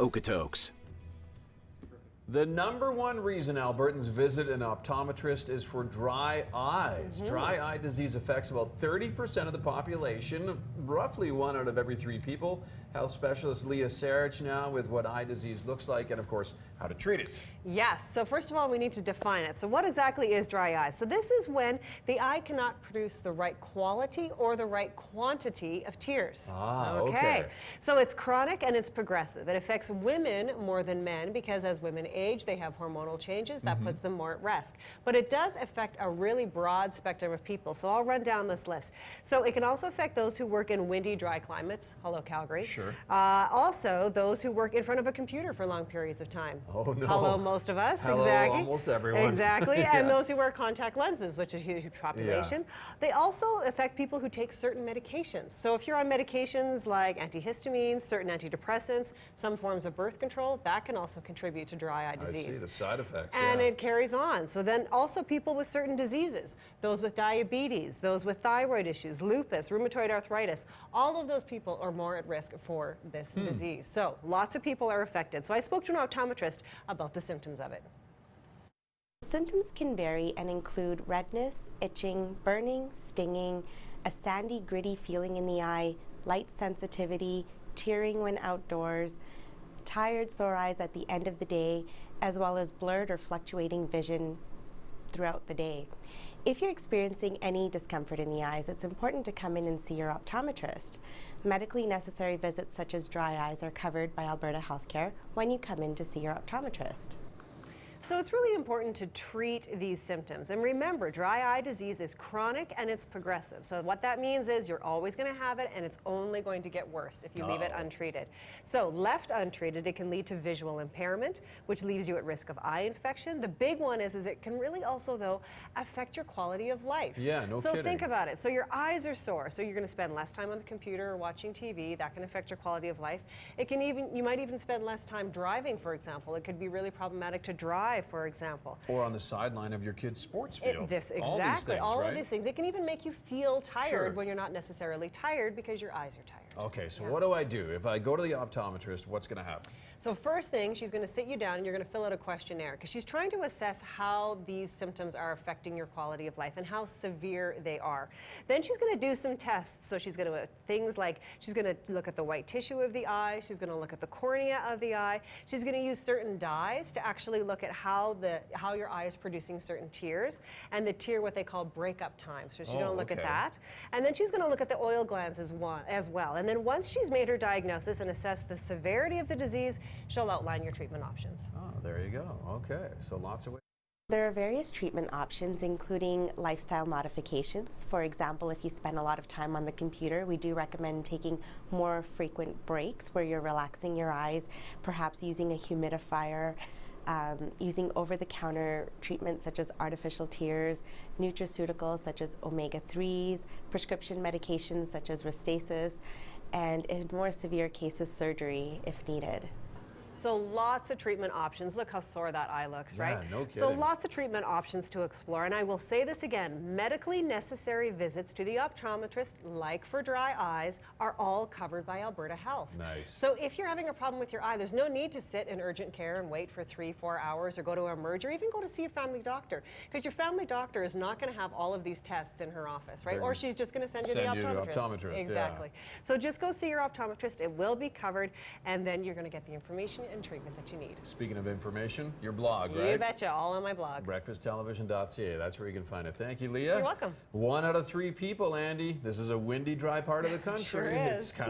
Okotoks. The number one reason Albertans visit an optometrist is for dry eyes. Dry eye disease affects about 30% of the population, roughly 1 out of every 3 people. Health specialist Leah Sarich now with what eye disease looks like and, of course, how to treat it. Yes, so first of all, we need to define it. So what exactly is dry eye? So this is when the eye cannot produce the right quality or the right quantity of tears. Okay. So it's chronic and it's progressive. It affects women more than men because as women age, they have hormonal changes that puts them more at risk. But it does affect a really broad spectrum of people. So I'll run down this list. So it can also affect those who work in windy, dry climates. Hello, Calgary. Sure. Also, those who work in front of a computer for long periods of time. Oh, no. Hello, most of us. Hello, exactly. almost everyone. Exactly. Yeah. And those who wear contact lenses, which is a huge population. They also affect people who take certain medications. So if you're on medications like antihistamines, certain antidepressants, some forms of birth control, that can also contribute to dry eye disease. I see the side effects. And it carries on. So then also people with certain diseases, those with diabetes, those with thyroid issues, lupus, rheumatoid arthritis, all of those people are more at risk for this disease. So lots of people are affected. So I spoke to an optometrist about the symptoms of it. Symptoms can vary and include redness, itching, burning, stinging, a sandy, gritty feeling in the eye, light sensitivity, tearing when outdoors, tired, sore eyes at the end of the day, as well as blurred or fluctuating vision throughout the day. If you're experiencing any discomfort in the eyes, it's important to come in and see your optometrist. Medically necessary visits such as dry eyes are covered by Alberta Healthcare when you come in to see your optometrist. So it's really important to treat these symptoms. And remember, dry eye disease is chronic and it's progressive. So what that means is you're always going to have it and it's only going to get worse if you leave it untreated. So left untreated, it can lead to visual impairment, which leaves you at risk of eye infection. The big one is it can really also, though, affect your quality of life. Yeah, no kidding. So think about it. So your eyes are sore, so you're going to spend less time on the computer or watching TV. That can affect your quality of life. It can you might even spend less time driving, for example. It could be really problematic to drive, for example. Or on the sideline of your kid's sports field. All of these things. It can even make you feel tired Sure. when you're not necessarily tired because your eyes are tired. Okay, so what do I do? If I go to the optometrist, what's going to happen? So first thing, she's going to sit you down and you're going to fill out a questionnaire because she's trying to assess how these symptoms are affecting your quality of life and how severe they are. Then she's going to do some tests. So she's going to things like she's going to look at the white tissue of the eye, she's going to look at the cornea of the eye, she's going to use certain dyes to actually look at how your eye is producing certain tears and the tear what they call breakup time. So she's going to look at that. And then she's going to look at the oil glands as well. And then once she's made her diagnosis and assessed the severity of the disease, she'll outline your treatment options. Oh, there you go. Okay, so lots of ways. There are various treatment options, including lifestyle modifications. For example, if you spend a lot of time on the computer, we do recommend taking more frequent breaks where you're relaxing your eyes, perhaps using a humidifier, using over-the-counter treatments such as artificial tears, nutraceuticals such as omega-3s, prescription medications such as Restasis, and in more severe cases, surgery if needed. So lots of treatment options. Look how sore that eye looks, right? Yeah, no kidding. So lots of treatment options to explore. And I will say this again, medically necessary visits to the optometrist, like for dry eyes, are all covered by Alberta Health. Nice. So if you're having a problem with your eye, there's no need to sit in urgent care and wait for 3-4 hours or go to Emerge or even go to see your family doctor. Because your family doctor is not going to have all of these tests in her office, right? Or she's just going to send you to the optometrist. Exactly. Yeah. So just go see your optometrist. It will be covered, and then you're going to get the information and treatment that you need. Speaking of information, your blog, right? You betcha, all on my blog. breakfasttelevision.ca. That's where you can find it. Thank you, Leah. You're welcome. 1 out of 3 people, Andy. This is a windy, dry part of the country. Sure is. It's kind